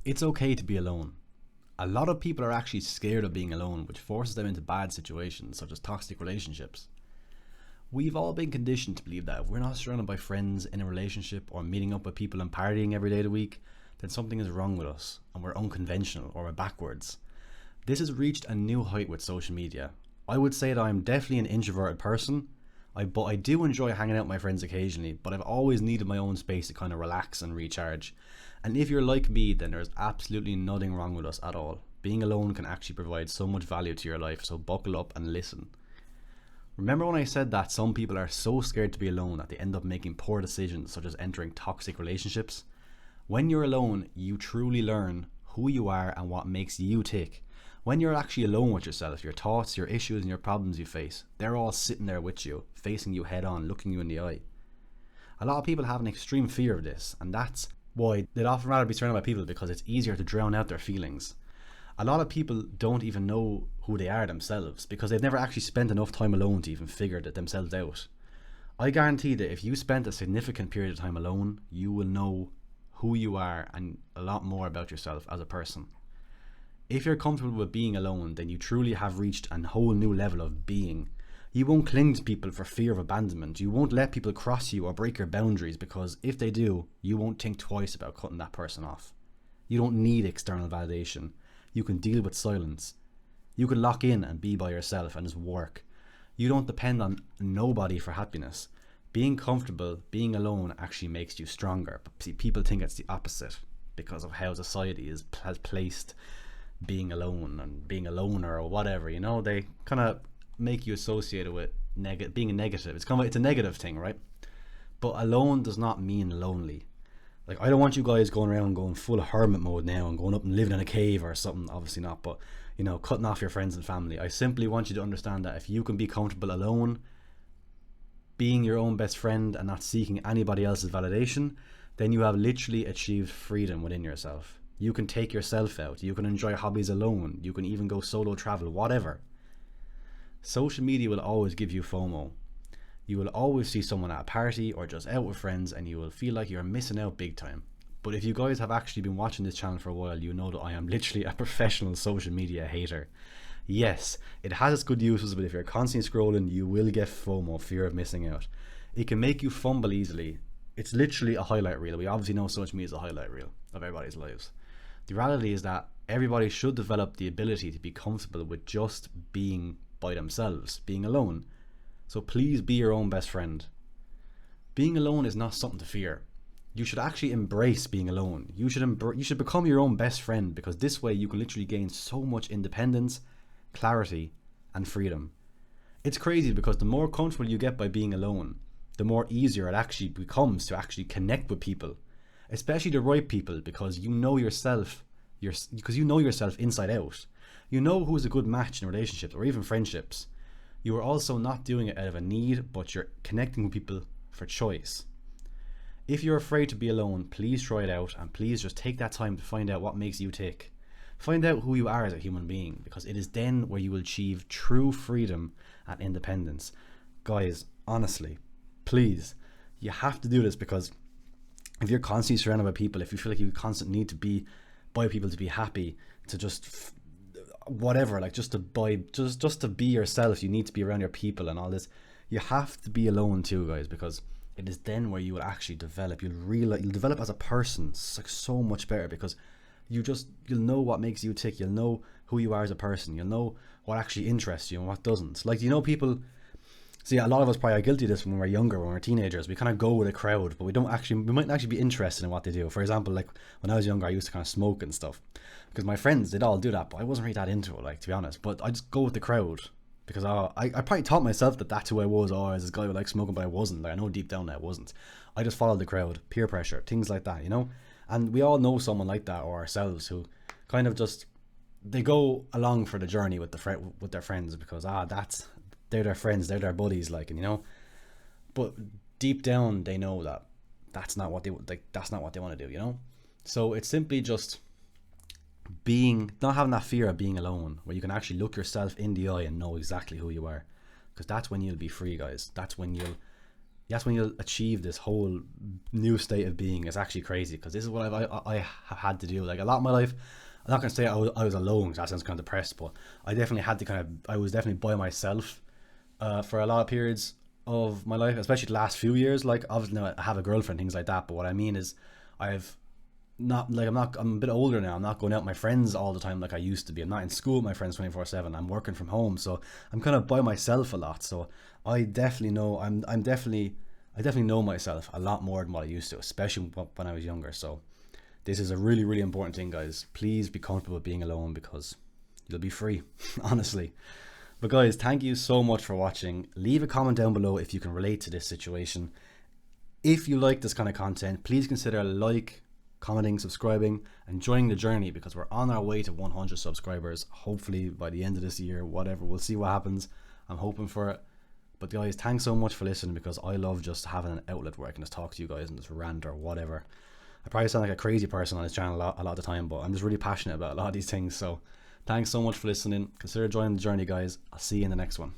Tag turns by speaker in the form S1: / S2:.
S1: It's okay to be alone. A lot of people are actually scared of being alone, which forces them into bad situations such as toxic relationships. We've all been conditioned to believe that if we're not surrounded by friends in a relationship or meeting up with people and partying every day of the week, then something is wrong with us and we're unconventional or we're backwards. This has reached a new height with social media. I would say that I'm definitely an introverted person, but I do enjoy hanging out with my friends occasionally, but I've always needed my own space to kind of relax and recharge. And if you're like me, then there's absolutely nothing wrong with us at all. Being alone can actually provide so much value to your life, so buckle up and listen. Remember when I said that some people are so scared to be alone that they end up making poor decisions such as entering toxic relationships? When you're alone, you truly learn who you are and what makes you tick. When you're actually alone with yourself, your thoughts, your issues and your problems you face, they're all sitting there with you, facing you head on, looking you in the eye. A lot of people have an extreme fear of this, and that's why they'd often rather be surrounded by people, because it's easier to drown out their feelings. A lot of people don't even know who they are themselves because they've never actually spent enough time alone to even figure it themselves out. I guarantee that if you spent a significant period of time alone, you will know who you are and a lot more about yourself as a person. If you're comfortable with being alone, then you truly have reached a whole new level of being. You won't cling to people for fear of abandonment. You won't let people cross you or break your boundaries, because if they do, you won't think twice about cutting that person off. You don't need external validation. You can deal with silence. You can lock in and be by yourself and just work. You don't depend on nobody for happiness. Being comfortable, being alone actually makes you stronger. But see, people think it's the opposite because of how society has placed being alone and being a loner or whatever, you know. They kind of make you associated with being a negative. It's a negative thing, right? But alone does not mean lonely. Like, I don't want you guys going around going full hermit mode now and going up and living in a cave or something. Obviously not, but you know, cutting off your friends and family. I simply want you to understand that if you can be comfortable alone, being your own best friend and not seeking anybody else's validation, then you have literally achieved freedom within yourself. You can take yourself out. You can enjoy hobbies alone. You can even go solo travel, whatever. Social media will always give you FOMO. You will always see someone at a party or just out with friends and you will feel like you're missing out big time. But if you guys have actually been watching this channel for a while, you know that I am literally a professional social media hater. Yes, it has its good uses, but if you're constantly scrolling, you will get FOMO, fear of missing out. It can make you fumble easily. It's literally a highlight reel. We obviously know social media is a highlight reel of everybody's lives. The reality is that everybody should develop the ability to be comfortable with just being by themselves, being alone. So please be your own best friend. Being alone is not something to fear. You should actually embrace being alone. You should become your own best friend, because this way you can literally gain so much independence, clarity, and freedom. It's crazy because the more comfortable you get by being alone, the more easier it actually becomes to actually connect with people, especially the right people, because you know yourself, inside out. You know who's a good match in relationships or even friendships. You are also not doing it out of a need, but you're connecting with people for choice. If you're afraid to be alone, please try it out, and please just take that time to find out what makes you tick. Find out who you are as a human being, because it is then where you will achieve true freedom and independence. Guys, honestly, please, you have to do this, because if you're constantly surrounded by people, if you feel like you constantly need to be by people to be happy, to just whatever, like just to be yourself, you need to be around your people and all this. You have to be alone too, guys, because it is then where you will actually develop. You'll develop as a person so much better, because you'll know what makes you tick. You'll know who you are as a person. You'll know what actually interests you and what doesn't. Like, you know, people see, a lot of us probably are guilty of this when we're younger, when we're teenagers. We kind of go with a crowd, but we mightn't actually be interested in what they do. For example, like when I was younger, I used to kind of smoke and stuff because my friends did all do that, but I wasn't really that into it, like, to be honest. But I just go with the crowd because I probably taught myself that that's who I was. Oh, I was this guy who liked smoking, but I wasn't. Like, I know deep down that I wasn't. I just followed the crowd, peer pressure, things like that, you know. And we all know someone like that, or ourselves, who kind of just, they go along for the journey with their friends because they're their friends, they're their buddies, like, and you know. But deep down, they know that that's not what they want to do, you know. So it's simply just not having that fear of being alone, where you can actually look yourself in the eye and know exactly who you are, because that's when you'll be free, guys. That's when you'll that's when you'll achieve this whole new state of being. It's actually crazy, because this is what I have had to do. Like, a lot of my life, I'm not going to say I was alone, because that sounds kind of depressed, but I definitely had to I was definitely by myself for a lot of periods of my life, especially the last few years. Like, obviously now I have a girlfriend, things like that, but what I mean is I've not, like, I'm a bit older now. I'm not going out with my friends all the time like I used to be. I'm not in school with my friends 24/7. I'm working from home, so I'm kind of by myself a lot. So I definitely know I definitely know myself a lot more than what I used to, especially when I was younger. So this is a really, really important thing, guys. Please be comfortable with being alone, because you'll be free, honestly. But guys, thank you so much for watching. Leave a comment down below if you can relate to this situation. If you like this kind of content, please consider commenting, subscribing, and joining the journey, because we're on our way to 100 subscribers, hopefully by the end of this year. Whatever, we'll see what happens. I'm hoping for it. But guys, thanks so much for listening, because I love just having an outlet where I can just talk to you guys and just rant or whatever. I probably sound like a crazy person on this channel a lot of the time, but I'm just really passionate about a lot of these things. So thanks so much for listening. Consider joining the journey, guys. I'll see you in the next one.